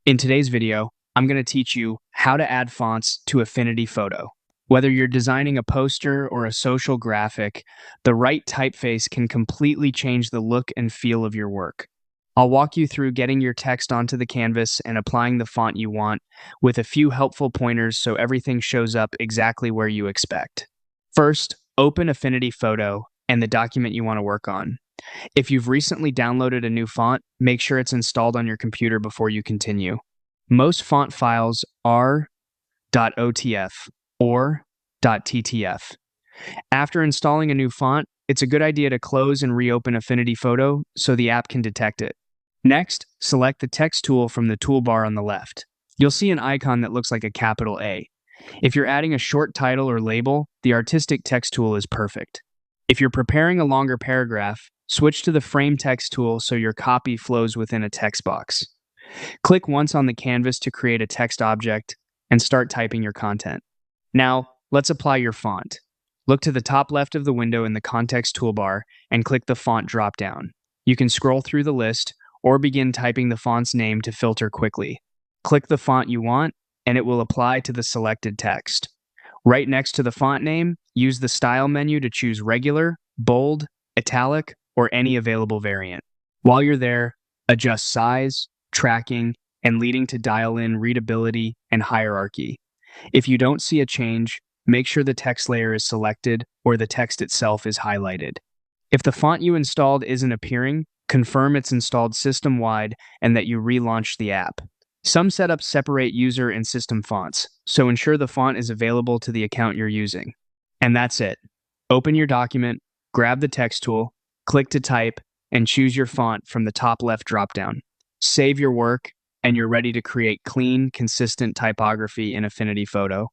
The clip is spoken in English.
In today's video, I'm going to teach you how to add fonts to Affinity Photo. Whether you're designing a poster or a social graphic, the right typeface can completely change the look and feel of your work. I'll walk you through getting your text onto the canvas and applying the font you want with a few helpful pointers so everything shows up exactly where you expect. First, open Affinity Photo and the document you want to work on. If you've recently downloaded a new font, make sure it's installed on your computer before you continue. Most font files are .otf or .ttf. After installing a new font, it's a good idea to close and reopen Affinity Photo so the app can detect it. Next, select the text tool from the toolbar on the left. You'll see an icon that looks like a capital A. If you're adding a short title or label, the artistic text tool is perfect. If you're preparing a longer paragraph, switch to the frame text tool so your copy flows within a text box. Click once on the canvas to create a text object and start typing your content. Now, let's apply your font. Look to the top left of the window in the context toolbar and click the font dropdown. You can scroll through the list or begin typing the font's name to filter quickly. Click the font you want and it will apply to the selected text. Right next to the font name, use the Style menu to choose regular, bold, italic, or any available variant. While you're there, adjust size, tracking, and leading to dial in readability and hierarchy. If you don't see a change, make sure the text layer is selected or the text itself is highlighted. If the font you installed isn't appearing, confirm it's installed system-wide and that you relaunched the app. Some setups separate user and system fonts, so ensure the font is available to the account you're using. And that's it. Open your document, grab the text tool, click to type, and choose your font from the top left dropdown. Save your work, and you're ready to create clean, consistent typography in Affinity Photo.